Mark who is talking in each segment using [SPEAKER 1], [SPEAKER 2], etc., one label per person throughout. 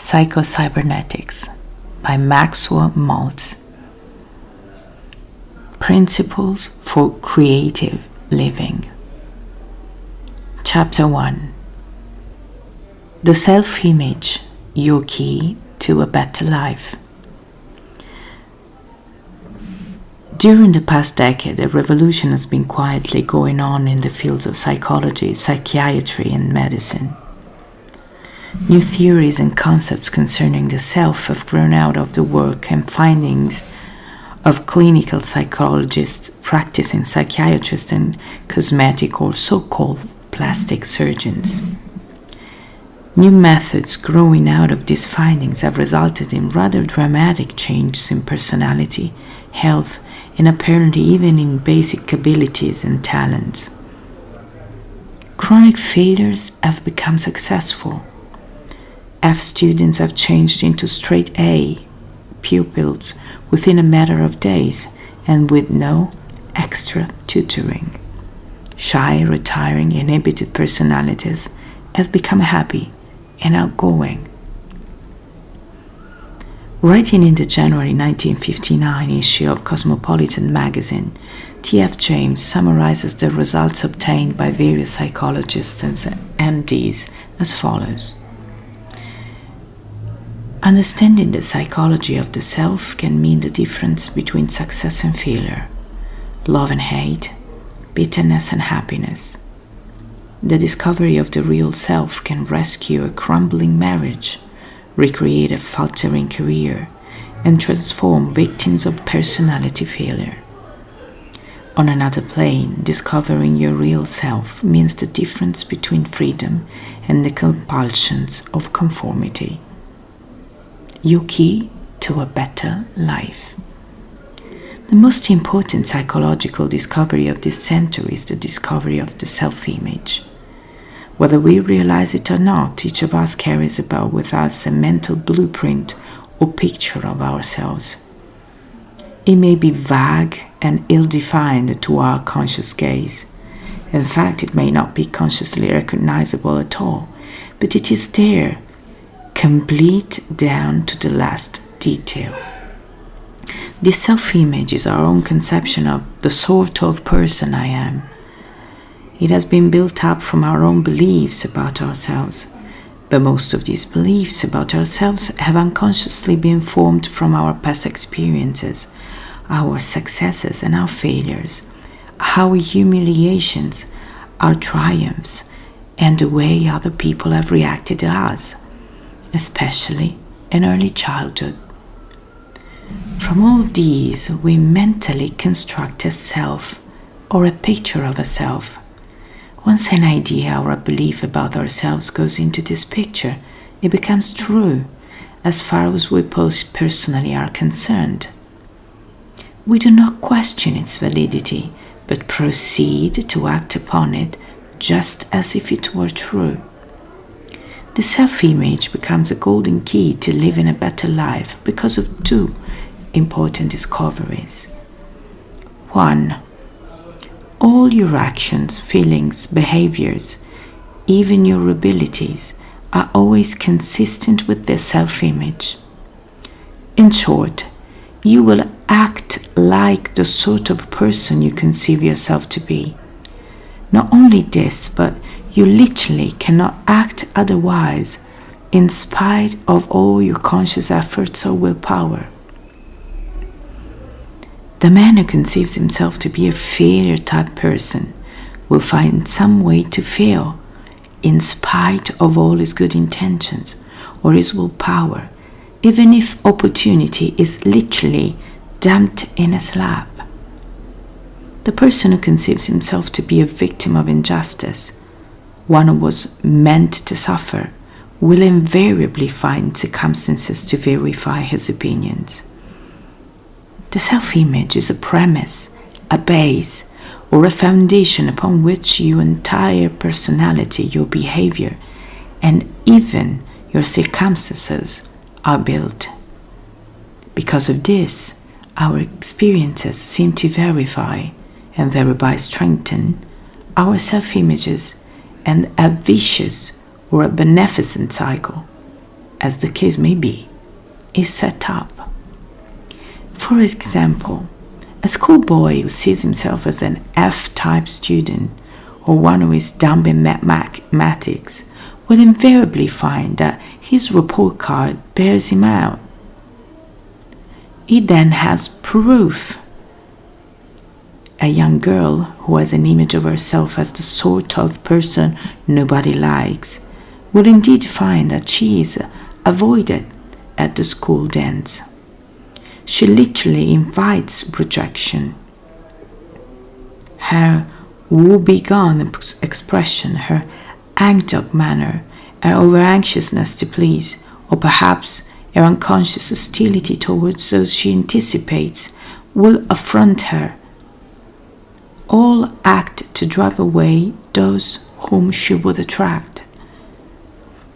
[SPEAKER 1] Cybernetics by Maxwell Maltz. Principles for Creative Living. Chapter 1. The Self-Image, Your Key to a Better Life. During the past decade, a revolution has been quietly going on in the fields of psychology, psychiatry, and medicine. New theories and concepts concerning the self have grown out of the work and findings of clinical psychologists, practicing psychiatrists, and cosmetic or so-called plastic surgeons. New methods growing out of these findings have resulted in rather dramatic changes in personality, health, and apparently even in basic abilities and talents. Chronic failures have become successful. F students have changed into straight A pupils within a matter of days and with no extra tutoring. Shy, retiring, inhibited personalities have become happy and outgoing. Writing in the January 1959 issue of Cosmopolitan magazine, T.F. James summarizes the results obtained by various psychologists and MDs as follows. Understanding the psychology of the self can mean the difference between success and failure, love and hate, bitterness and happiness. The discovery of the real self can rescue a crumbling marriage, recreate a faltering career, and transform victims of personality failure. On another plane, discovering your real self means the difference between freedom and the compulsions of conformity. Your key to a better life. The most important psychological discovery of this century is the discovery of the self-image. Whether we realize it or not, each of us carries about with us a mental blueprint or picture of ourselves. It may be vague and ill-defined to our conscious gaze. In fact, it may not be consciously recognizable at all, but it is there, complete down to the last detail. This self-image is our own conception of the sort of person I am. It has been built up from our own beliefs about ourselves, but most of these beliefs about ourselves have unconsciously been formed from our past experiences, our successes and our failures, our humiliations, our triumphs, and the way other people have reacted to us, especially in early childhood. From all these, we mentally construct a self or a picture of a self. Once an idea or a belief about ourselves goes into this picture, it becomes true as far as we personally are concerned. We do not question its validity, but proceed to act upon it just as if it were true. The self-image becomes a golden key to living a better life because of two important discoveries. 1. All your actions, feelings, behaviors, even your abilities, are always consistent with the self-image. In short, you will act like the sort of person you conceive yourself to be. Not only this, but you literally cannot act otherwise in spite of all your conscious efforts or willpower. The man who conceives himself to be a failure type person will find some way to fail in spite of all his good intentions or his willpower, even if opportunity is literally dumped in his lap. The person who conceives himself to be a victim of injustice, one who was meant to suffer, will invariably find circumstances to verify his opinions. The self-image is a premise, a base, or a foundation upon which your entire personality, your behavior, and even your circumstances are built. Because of this, our experiences seem to verify and thereby strengthen our self-images, and a vicious or a beneficent cycle as the case may be, is set up. For example, a schoolboy who sees himself as an F-type student or one who is dumb in mathematics will invariably find that his report card bears him out. He then has proof. A young girl who has an image of herself as the sort of person nobody likes will indeed find that she is avoided at the school dance. She literally invites rejection. Her woe-begone expression, her hangdog manner, her over-anxiousness to please, or perhaps her unconscious hostility towards those she anticipates, will affront her. All act to drive away those whom she would attract.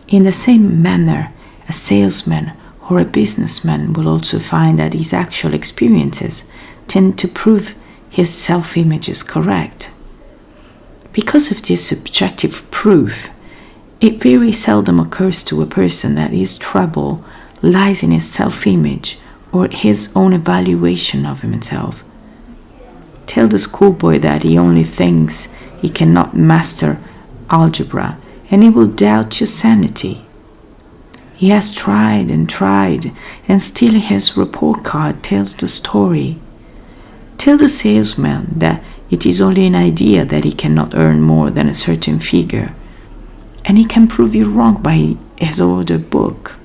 [SPEAKER 1] In the same manner, a salesman or a businessman will also find that his actual experiences tend to prove his self-image is correct. Because of this subjective proof, it very seldom occurs to a person that his trouble lies in his self-image or his own evaluation of himself. Tell the schoolboy that he only thinks he cannot master algebra, and he will doubt your sanity. He has tried, and still his report card tells the story. Tell the salesman that it is only an idea that he cannot earn more than a certain figure, and he can prove you wrong by his order book.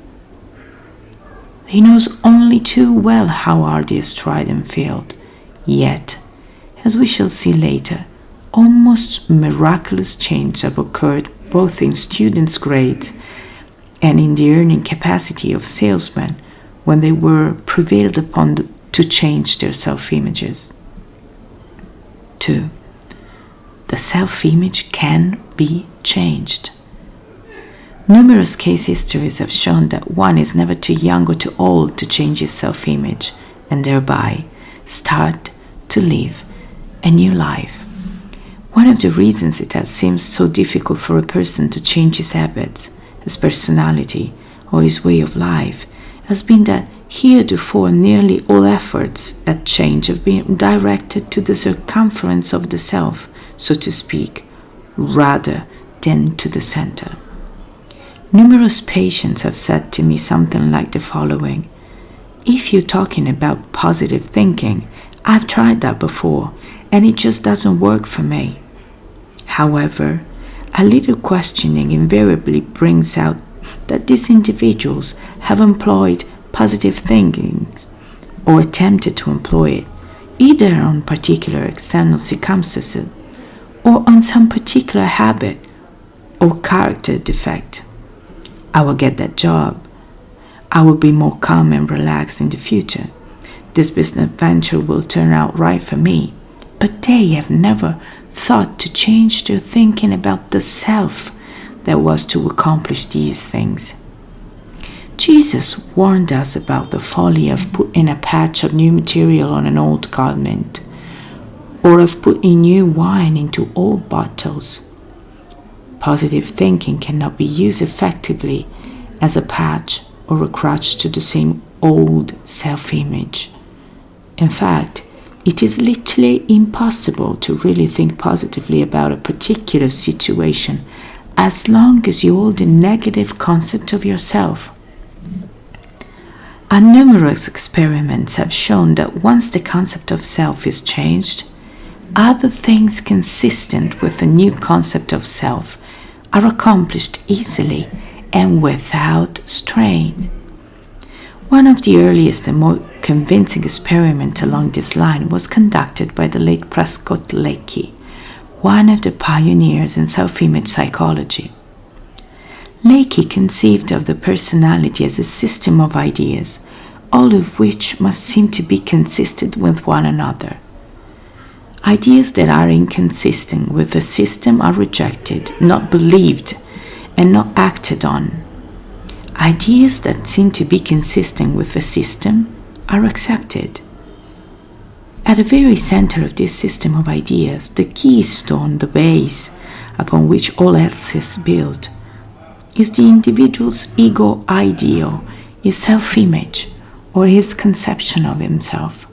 [SPEAKER 1] He knows only too well how hard he has tried and failed. Yet, as we shall see later, almost miraculous changes have occurred both in students' grades and in the earning capacity of salesmen when they were prevailed upon to change their self-images. 2. The self-image can be changed. Numerous case histories have shown that one is never too young or too old to change his self-image and thereby start to live a new life. One of the reasons it has seemed so difficult for a person to change his habits, his personality, or his way of life has been that heretofore nearly all efforts at change have been directed to the circumference of the self, so to speak, rather than to the center. Numerous patients have said to me something like the following: if you're talking about positive thinking, I've tried that before and it just doesn't work for me. However, a little questioning invariably brings out that these individuals have employed positive thinking or attempted to employ it, either on particular external circumstances or on some particular habit or character defect. I will get that job. I will be more calm and relaxed in the future. This business venture will turn out right for me. But they have never thought to change their thinking about the self that was to accomplish these things. Jesus warned us about the folly of putting a patch of new material on an old garment, or of putting new wine into old bottles. Positive thinking cannot be used effectively as a patch or a crutch to the same old self-image. In fact, it is literally impossible to really think positively about a particular situation as long as you hold a negative concept of yourself. Numerous experiments have shown that once the concept of self is changed, other things consistent with the new concept of self are accomplished easily and without strain. One of the earliest and more convincing experiments along this line was conducted by the late Prescott Leakey, one of the pioneers in self-image psychology. Leakey conceived of the personality as a system of ideas, all of which must seem to be consistent with one another. Ideas that are inconsistent with the system are rejected, not believed, and not acted on. Ideas that seem to be consistent with the system are accepted. At the very center of this system of ideas, the keystone, the base upon which all else is built, is the individual's ego ideal, his self-image, or his conception of himself.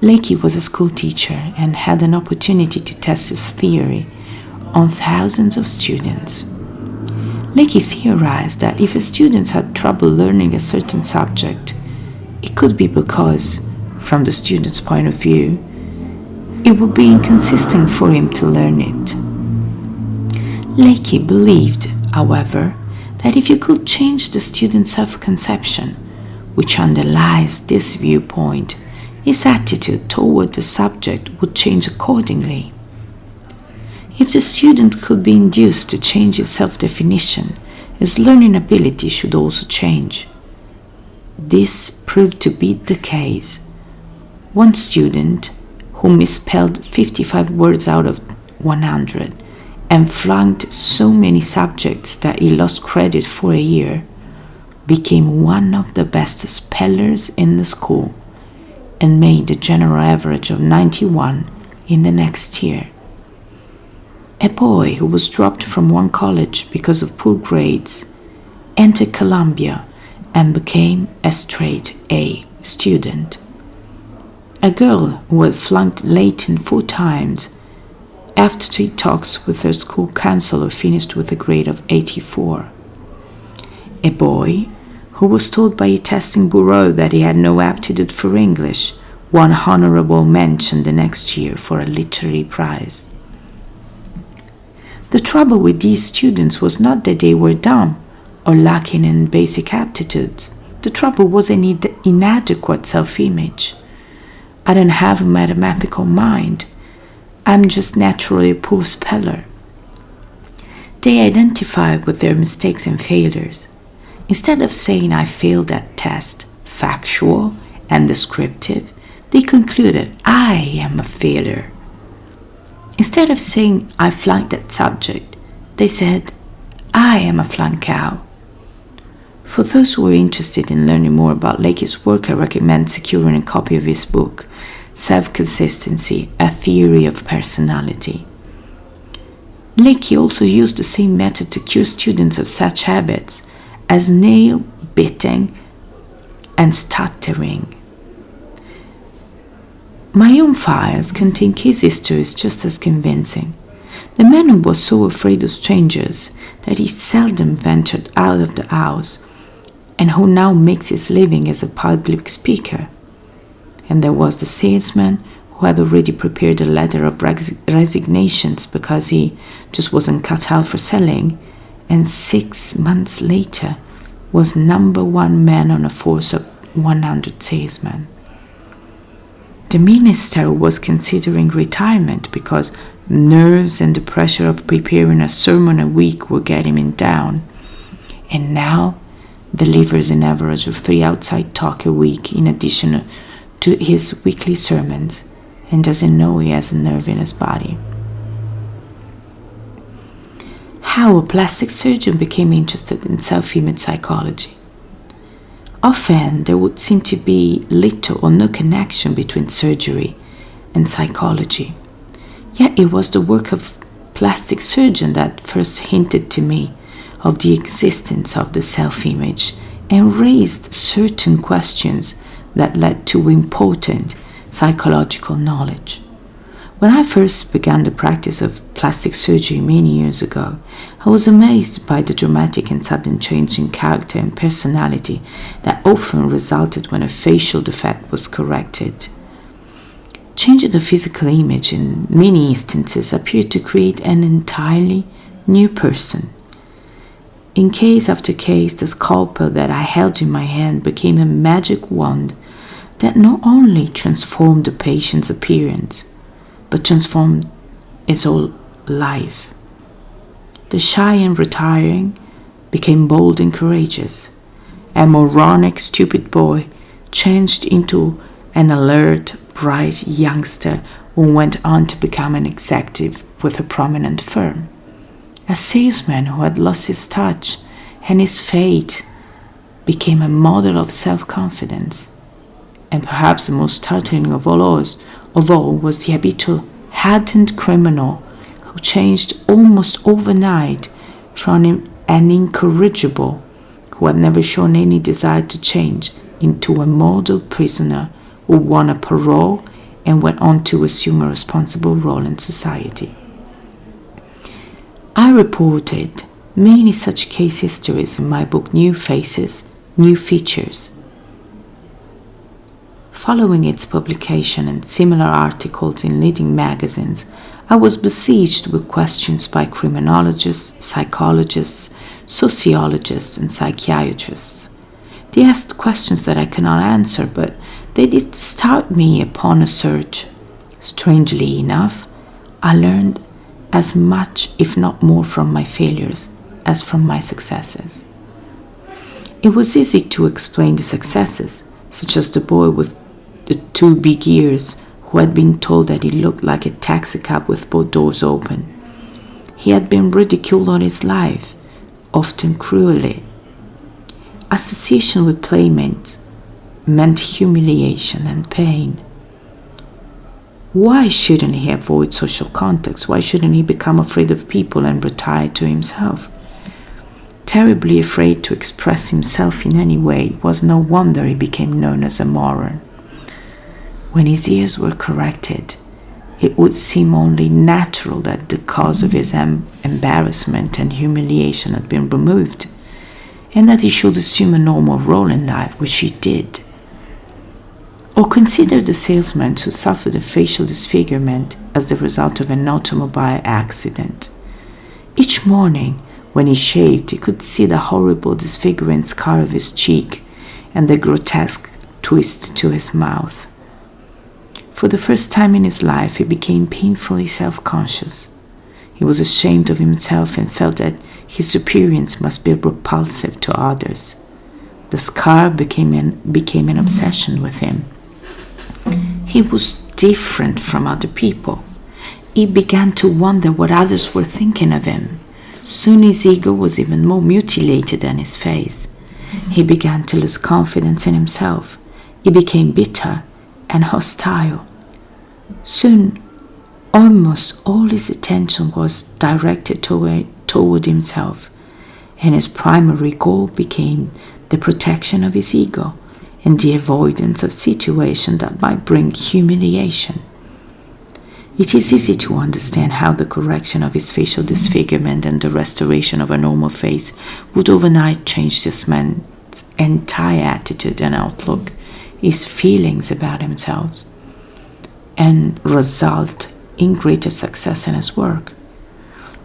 [SPEAKER 1] Leakey was a school teacher and had an opportunity to test his theory on thousands of students. Leakey theorized that if a student had trouble learning a certain subject, it could be because, from the student's point of view, it would be inconsistent for him to learn it. Leakey believed, however, that if you could change the student's self-conception, which underlies this viewpoint, his attitude toward the subject would change accordingly. If the student could be induced to change his self-definition, his learning ability should also change. This proved to be the case. One student, who misspelled 55 words out of 100 and flunked so many subjects that he lost credit for a year, became one of the best spellers in the school and made the general average of 91 in the next year. A boy who was dropped from one college because of poor grades entered Columbia and became a straight A student. A girl who had flunked Latin 4 times, after 3 talks with her school counselor, finished with a grade of 84. A boy who was told by a testing bureau that he had no aptitude for English won honorable mention the next year for a literary prize. The trouble with these students was not that they were dumb or lacking in basic aptitudes. The trouble was an inadequate self-image. I don't have a mathematical mind. I'm just naturally a poor speller. They identified with their mistakes and failures. Instead of saying I failed that test, factual and descriptive, they concluded I am a failure. Instead of saying I flunked that subject, they said I am a flunk out. For those who are interested in learning more about Leakey's work, I recommend securing a copy of his book, Self-Consistency, A Theory of Personality. Leakey also used the same method to cure students of such habits as nail biting and stuttering. My own files contain case histories just as convincing. The man who was so afraid of strangers that he seldom ventured out of the house, and who now makes his living as a public speaker. And there was the salesman who had already prepared a letter of resignations because he just wasn't cut out for selling, and 6 months later was #1 man on a force of 100 salesmen. The minister was considering retirement because nerves and the pressure of preparing a sermon a week were getting him down, and now delivers an average of 3 outside talk a week in addition to his weekly sermons, and doesn't know he has a nerve in his body. How a plastic surgeon became interested in self-image psychology. Often there would seem to be little or no connection between surgery and psychology. Yet it was the work of a plastic surgeon that first hinted to me of the existence of the self-image and raised certain questions that led to important psychological knowledge. When I first began the practice of plastic surgery many years ago, I was amazed by the dramatic and sudden change in character and personality that often resulted when a facial defect was corrected. Changing the physical image in many instances appeared to create an entirely new person. In case after case, the scalpel that I held in my hand became a magic wand that not only transformed the patient's appearance, but transformed his whole life. The shy and retiring became bold and courageous. A moronic, stupid boy changed into an alert, bright youngster who went on to become an executive with a prominent firm. A salesman who had lost his touch and his fate became a model of self-confidence. And perhaps the most startling of all was the habitual hardened criminal who changed almost overnight from an incorrigible who had never shown any desire to change into a model prisoner who won a parole and went on to assume a responsible role in society. I reported many such case histories in my book New Faces, New Features. Following its publication and similar articles in leading magazines, I was besieged with questions by criminologists, psychologists, sociologists, and psychiatrists. They asked questions that I cannot answer, but they did start me upon a search. Strangely enough, I learned as much, if not more, from my failures as from my successes. It was easy to explain the successes, such as the boy with the 2 big ears who had been told that he looked like a taxicab with both doors open. He had been ridiculed all his life, often cruelly. Association with playmates meant humiliation and pain. Why shouldn't he avoid social contacts? Why shouldn't he become afraid of people and retire to himself? Terribly afraid to express himself in any way, it was no wonder he became known as a moron. When his ears were corrected, it would seem only natural that the cause of his embarrassment and humiliation had been removed, and that he should assume a normal role in life, which he did. Or consider the salesman who suffered a facial disfigurement as the result of an automobile accident. Each morning, when he shaved, he could see the horrible disfiguring scar of his cheek and the grotesque twist to his mouth. For the first time in his life, he became painfully self-conscious. He was ashamed of himself and felt that his appearance must be repulsive to others. The scar became an obsession with him. He was different from other people. He began to wonder what others were thinking of him. Soon his ego was even more mutilated than his face. He began to lose confidence in himself. He became bitter and hostile. Soon, almost all his attention was directed toward himself, and his primary goal became the protection of his ego and the avoidance of situations that might bring humiliation. It is easy to understand how the correction of his facial disfigurement and the restoration of a normal face would overnight change this man's entire attitude and outlook, his feelings about himself, and result in greater success in his work.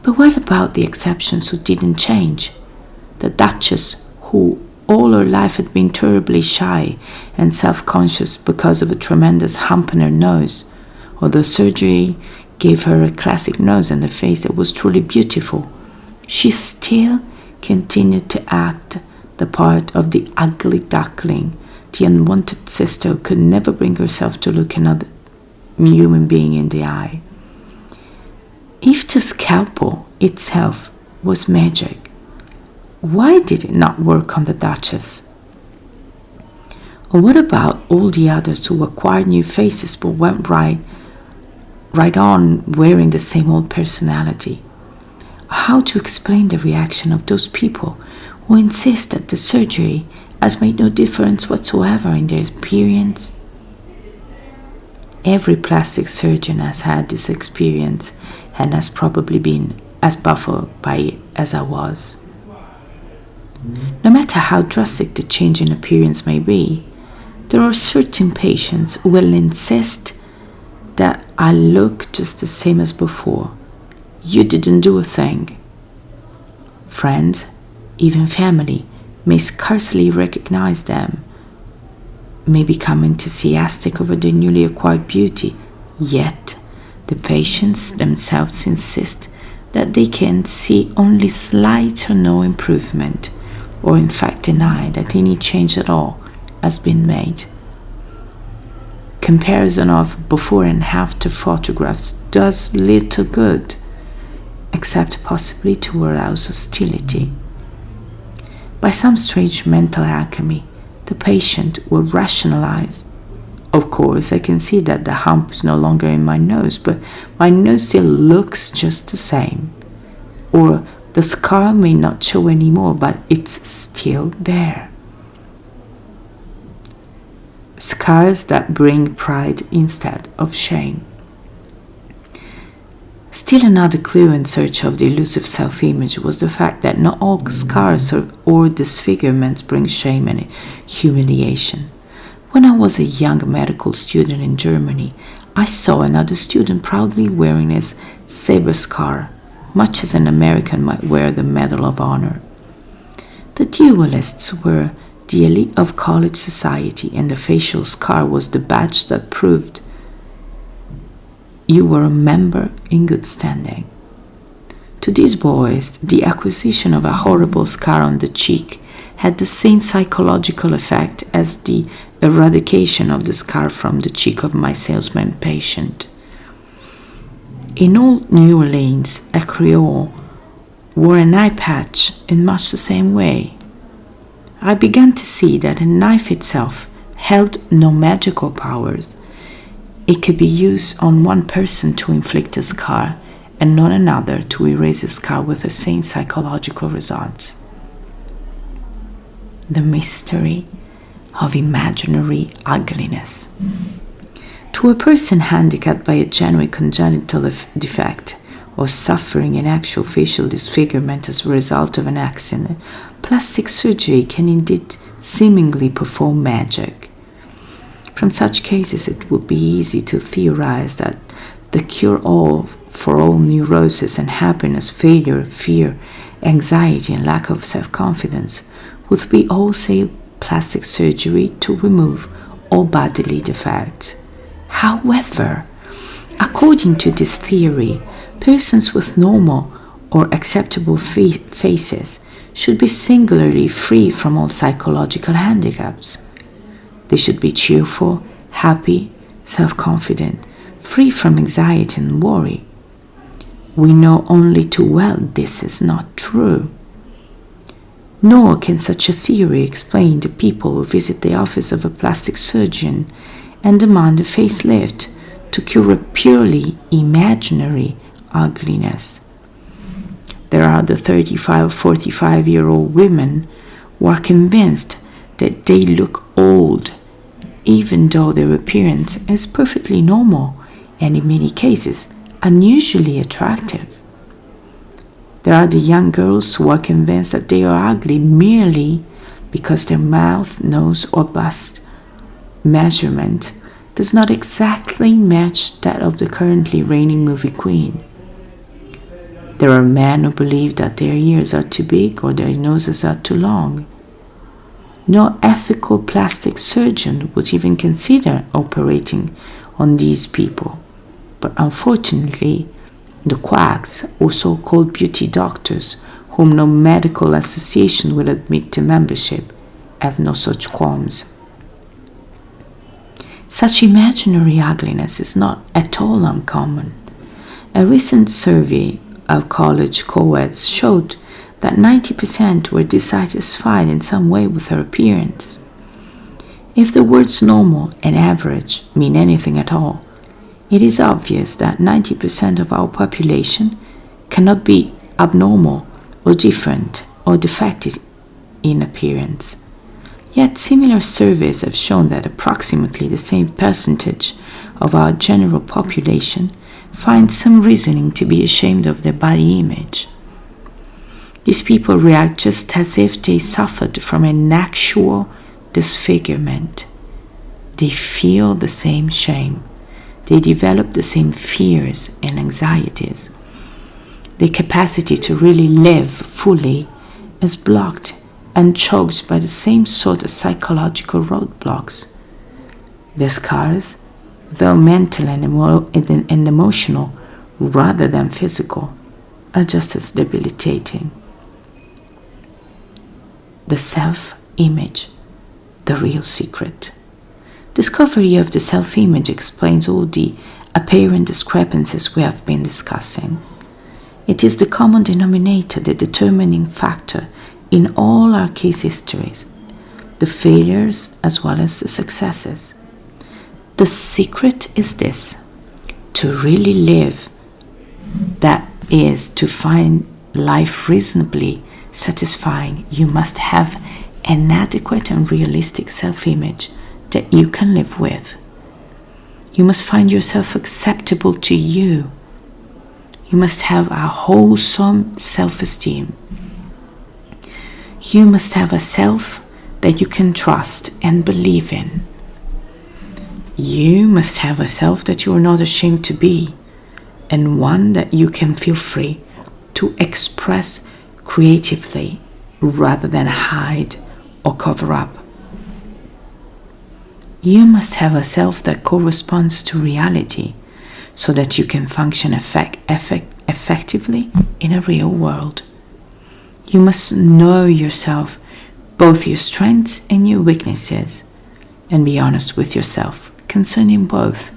[SPEAKER 1] But what about the exceptions who didn't change? The Duchess, who all her life had been terribly shy and self-conscious because of a tremendous hump in her nose, although surgery gave her a classic nose and a face that was truly beautiful. She still continued to act the part of the ugly duckling, the unwanted sister who could never bring herself to look another human being in the eye. If the scalpel itself was magic, why did it not work on the Duchess? Or what about all the others who acquired new faces but went right on wearing the same old personality? How to explain the reaction of those people who insist that the surgery has made no difference whatsoever in their appearance? Every plastic surgeon has had this experience and has probably been as baffled by it as I was. No matter how drastic the change in appearance may be, there are certain patients who will insist that I look just the same as before. You didn't do a thing. Friends, even family, may scarcely recognize them, may become enthusiastic over their newly acquired beauty, yet the patients themselves insist that they can see only slight or no improvement, or in fact deny that any change at all has been made. Comparison of before and after photographs does little good, except possibly to arouse hostility. By some strange mental alchemy, the patient will rationalize. Of course, I can see that the hump is no longer in my nose, but my nose still looks just the same. Or The scar may not show anymore, but it's still there. Scars that bring pride instead of shame. Still another clue in search of the elusive self-image was the fact that not all scars or disfigurements bring shame and humiliation. When I was a young medical student in Germany, I saw another student proudly wearing his saber scar, much as an American might wear the Medal of Honor. The duelists were the elite of college society, and the facial scar was the badge that proved you were a member in good standing. To these boys, the acquisition of a horrible scar on the cheek had the same psychological effect as the eradication of the scar from the cheek of my salesman patient. In old New Orleans, a Creole wore an eye patch in much the same way. I began to see that a knife itself held no magical powers. It could be used on one person to inflict a scar and on another to erase a scar with the same psychological results. The mystery of imaginary ugliness. To a person handicapped by a genuine congenital defect or suffering an actual facial disfigurement as a result of an accident, plastic surgery can indeed seemingly perform magic. From such cases, it would be easy to theorize that the cure-all for all neurosis and happiness, failure, fear, anxiety, and lack of self-confidence would be wholesale plastic surgery to remove all bodily defects. However, according to this theory, persons with normal or acceptable faces should be singularly free from all psychological handicaps. They should be cheerful, happy, self-confident, free from anxiety and worry. We know only too well this is not true. Nor can such a theory explain the people who visit the office of a plastic surgeon and demand a facelift to cure a purely imaginary ugliness. There are the 35 or 45-year-old women who are convinced that they look old, even though their appearance is perfectly normal and in many cases unusually attractive. There are the young girls who are convinced that they are ugly merely because their mouth, nose, or bust measurement does not exactly match that of the currently reigning movie queen. There are men who believe that their ears are too big or their noses are too long. No ethical plastic surgeon would even consider operating on these people, but unfortunately, the quacks, or so-called beauty doctors, whom no medical association will admit to membership, have no such qualms. Such imaginary ugliness is not at all uncommon. A recent survey of college co-eds showed that 90% were dissatisfied in some way with their appearance. If the words normal and average mean anything at all, it is obvious that 90% of our population cannot be abnormal or different or defective in appearance. Yet similar surveys have shown that approximately the same percentage of our general population find some reasoning to be ashamed of their body image. These people react just as if they suffered from an actual disfigurement. They feel the same shame. They develop the same fears and anxieties. Their capacity to really live fully is blocked and choked by the same sort of psychological roadblocks. Their scars, though mental and emotional rather than physical, are just as debilitating. The self-image, the real secret. Discovery of the self-image explains all the apparent discrepancies we have been discussing. It is the common denominator, the determining factor in all our case histories, the failures as well as the successes. The secret is this: to really live, that is, to find life reasonably satisfying, you must have an adequate and realistic self-image that you can live with. You must find yourself acceptable to you. You must have a wholesome self-esteem. You must have a self that you can trust and believe in. You must have a self that you are not ashamed to be, and one that you can feel free to express creatively rather than hide or cover up. You must have a self that corresponds to reality so that you can function effectively in a real world. You must know yourself, both your strengths and your weaknesses, and be honest with yourself concerning both.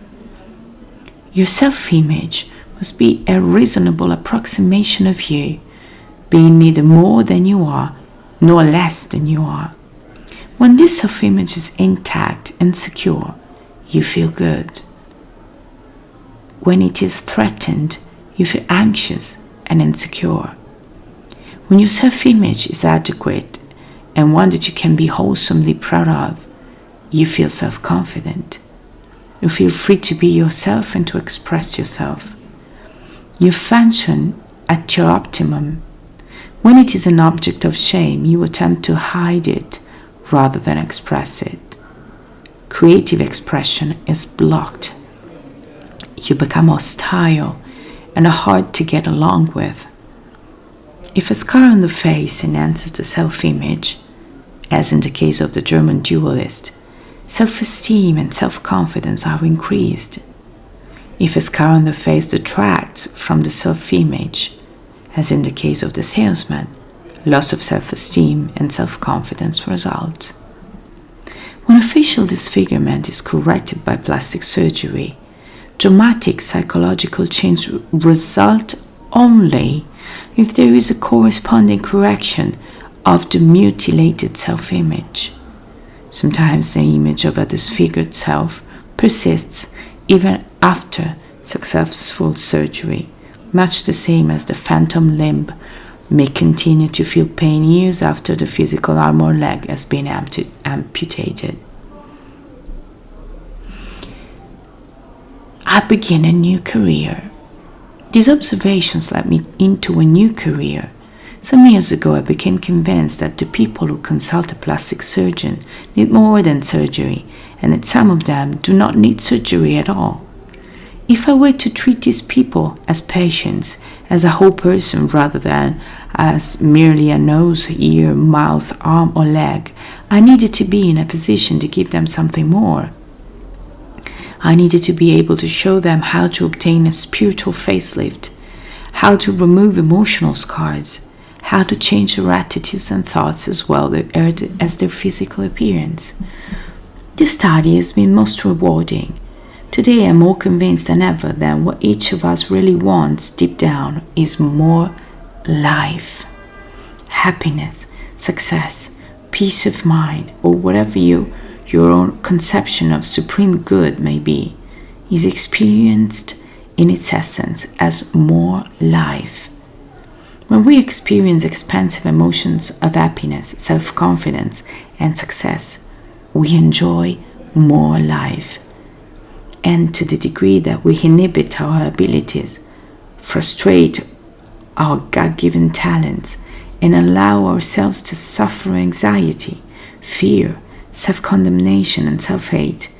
[SPEAKER 1] Your self-image must be a reasonable approximation of you, being neither more than you are nor less than you are. When this self-image is intact and secure, you feel good. When it is threatened, you feel anxious and insecure. When your self-image is adequate and one that you can be wholesomely proud of, you feel self-confident. You feel free to be yourself and to express yourself. You function at your optimum. When it is an object of shame, you attempt to hide it rather than express it. Creative expression is blocked. You become hostile and are hard to get along with. If a scar on the face enhances the self-image, as in the case of the German duelist, self-esteem and self-confidence are increased. If a scar on the face detracts from the self-image, as in the case of the salesman, loss of self-esteem and self-confidence result. When a facial disfigurement is corrected by plastic surgery, dramatic psychological change result only if there is a corresponding correction of the mutilated self-image. Sometimes the image of a disfigured self persists even after successful surgery, much the same as the phantom limb may continue to feel pain years after the physical arm or leg has been amputated. I begin a new career. These observations led me into a new career. Some years ago, I became convinced that the people who consult a plastic surgeon need more than surgery, and that some of them do not need surgery at all. If I were to treat these people as patients, as a whole person rather than as merely a nose, ear, mouth, arm, or leg, I needed to be in a position to give them something more. I needed to be able to show them how to obtain a spiritual facelift, how to remove emotional scars, how to change their attitudes and thoughts as well as their physical appearance. This study has been most rewarding. Today I'm more convinced than ever that what each of us really wants deep down is more life, happiness, success, peace of mind, or whatever your own conception of supreme good may be, is experienced in its essence as more life. When we experience expansive emotions of happiness, self-confidence, and success, we enjoy more life. And to the degree that we inhibit our abilities, frustrate our God-given talents, and allow ourselves to suffer anxiety, fear, self-condemnation, and self-hate,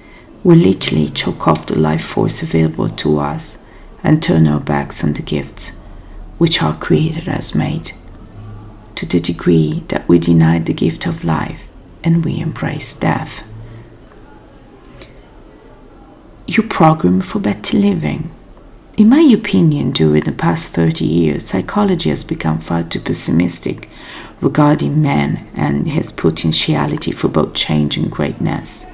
[SPEAKER 1] we literally choke off the life force available to us and turn our backs on the gifts which our Creator has made, to the degree that we deny the gift of life and we embrace death. You program for better living. In my opinion, during the past 30 years, psychology has become far too pessimistic regarding man and his potentiality for both change and greatness.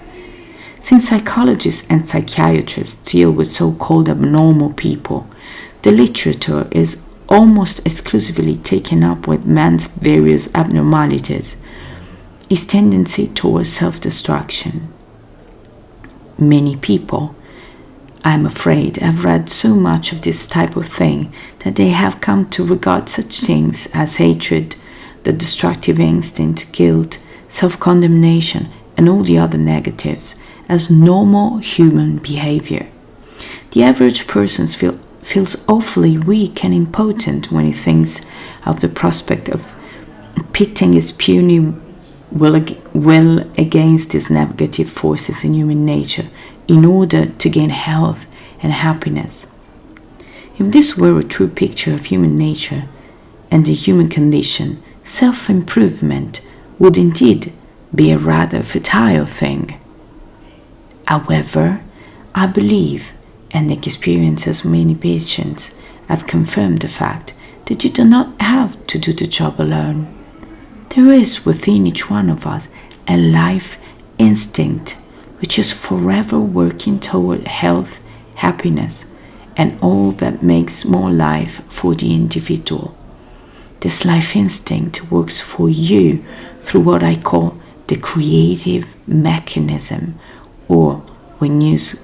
[SPEAKER 1] Since psychologists and psychiatrists deal with so-called abnormal people, the literature is almost exclusively taken up with man's various abnormalities, his tendency towards self-destruction. Many people I'm afraid I've read so much of this type of thing that they have come to regard such things as hatred, the destructive instinct, guilt, self-condemnation, and all the other negatives as normal human behavior. The average person feels awfully weak and impotent when he thinks of the prospect of pitting his puny will against these negative forces in human nature in order to gain health and happiness. If this were a true picture of human nature and the human condition, self-improvement would indeed be a rather fertile thing. However, I believe, and the experience of many patients have confirmed the fact, that you do not have to do the job alone. There is within each one of us a life instinct which is forever working toward health, happiness, and all that makes more life for the individual. This life instinct works for you through what I call the creative mechanism, or, when used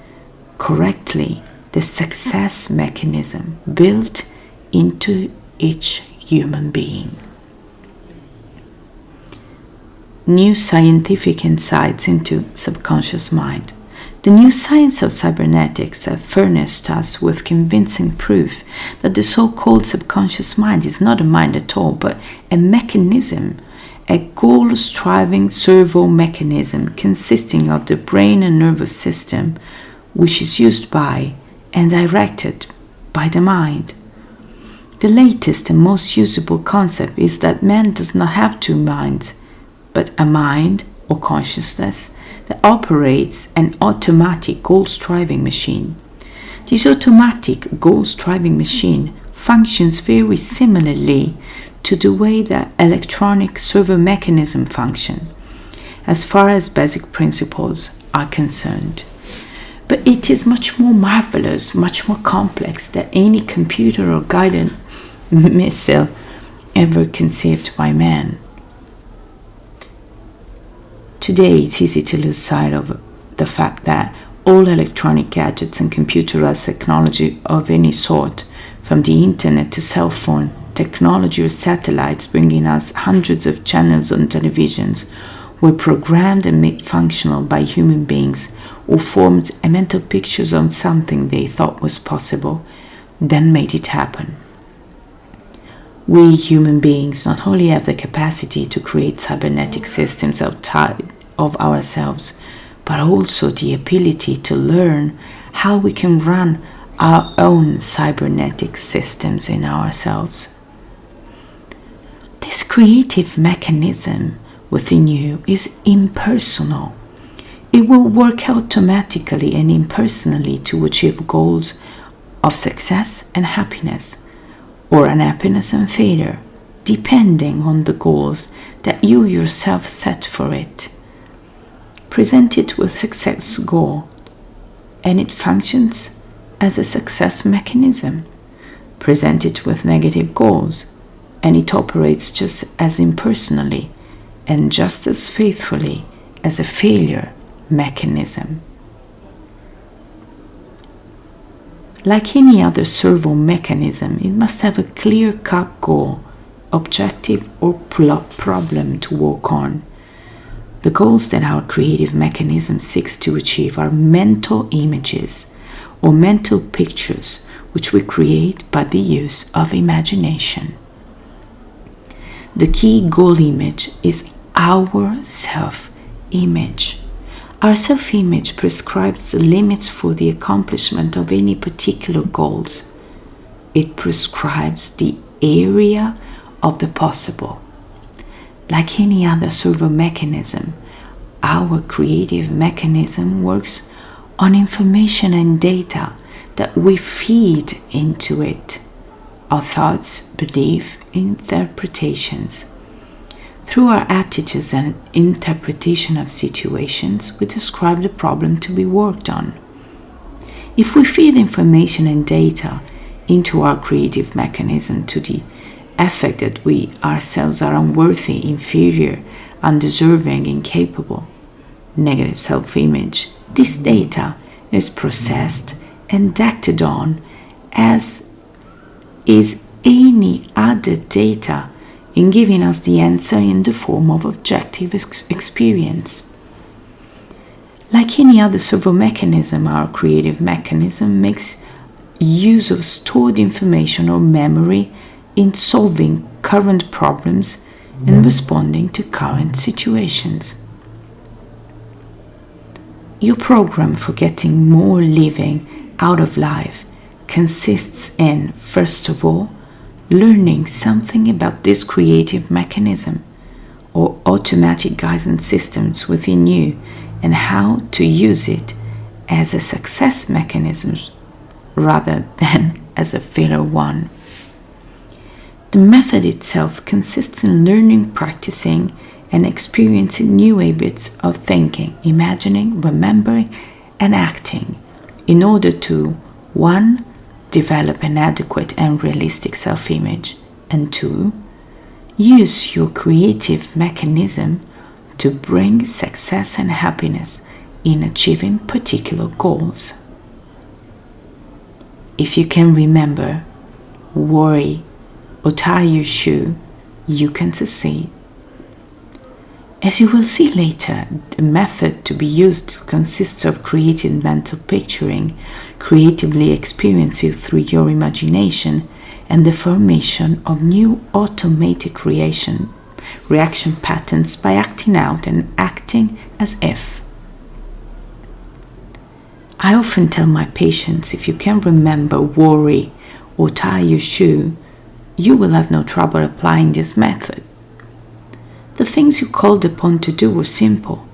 [SPEAKER 1] correctly, the success mechanism built into each human being. New scientific insights into subconscious mind. The new science of cybernetics have furnished us with convincing proof that the so-called subconscious mind is not a mind at all, but a mechanism, a goal-striving servo mechanism consisting of the brain and nervous system, which is used by and directed by the mind. The latest and most usable concept is that man does not have two minds, but a mind or consciousness that operates an automatic goal-striving machine. This automatic goal-striving machine functions very similarly to the way that electronic servo mechanism function, as far as basic principles are concerned. But it is much more marvelous, much more complex than any computer or guided missile ever conceived by man. Today, it's easy to lose sight of the fact that all electronic gadgets and computerized technology of any sort, from the internet to cell phone technology or satellites bringing us hundreds of channels on televisions, were programmed and made functional by human beings who formed a mental pictures on something they thought was possible, then made it happen. We human beings not only have the capacity to create cybernetic systems outside of ourselves, but also the ability to learn how we can run our own cybernetic systems in ourselves. This creative mechanism within you is impersonal. It will work automatically and impersonally to achieve goals of success and happiness, or unhappiness and failure, depending on the goals that you yourself set for it. Present it with success goal, and it functions as a success mechanism. Present it with negative goals, and it operates just as impersonally and just as faithfully as a failure mechanism. Like any other servo mechanism, it must have a clear-cut goal, objective, or problem to work on. The goals that our creative mechanism seeks to achieve are mental images or mental pictures which we create by the use of imagination. The key goal image is our self-image. Our self-image prescribes the limits for the accomplishment of any particular goals. It prescribes the area of the possible. Like any other servo mechanism, our creative mechanism works on information and data that we feed into it, our thoughts, beliefs, interpretations. Through our attitudes and interpretation of situations, we describe the problem to be worked on. If we feed information and data into our creative mechanism to the effect that we ourselves are unworthy, inferior, undeserving, incapable, negative self-image, this data is processed and acted on as is any other data in giving us the answer in the form of objective experience. Like any other servo mechanism, our creative mechanism makes use of stored information or memory in solving current problems and responding to current situations. Your program for getting more living out of life consists in, first of all, learning something about this creative mechanism or automatic guidance systems within you and how to use it as a success mechanism rather than as a failure one. The method itself consists in learning, practicing, and experiencing new habits of thinking, imagining, remembering, and acting in order to 1. Develop an adequate and realistic self-image, and 2. Use your creative mechanism to bring success and happiness in achieving particular goals. If you can remember, worry, or tie your shoe, you can succeed. As you will see later, the method to be used consists of creating mental picturing, creatively experiencing through your imagination, and the formation of new automatic reaction patterns by acting out and acting as if. I often tell my patients, if you can remember, worry, or tie your shoe, you will have no trouble applying this method. The things you called upon to do were simple,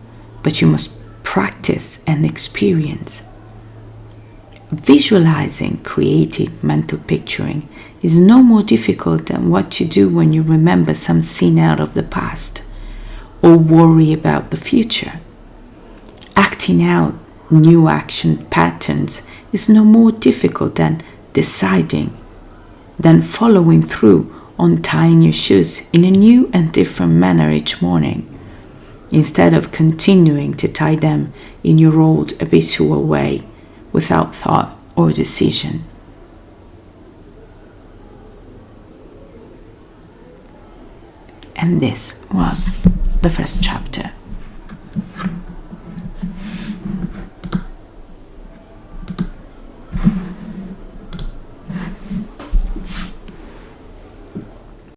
[SPEAKER 1] but you must practice and experience. Visualizing creative mental picturing is no more difficult than what you do when you remember some scene out of the past or worry about the future. Acting out new action patterns is no more difficult than following through on tying your shoes in a new and different manner each morning, instead of continuing to tie them in your old habitual way without thought or decision. And this was the first chapter.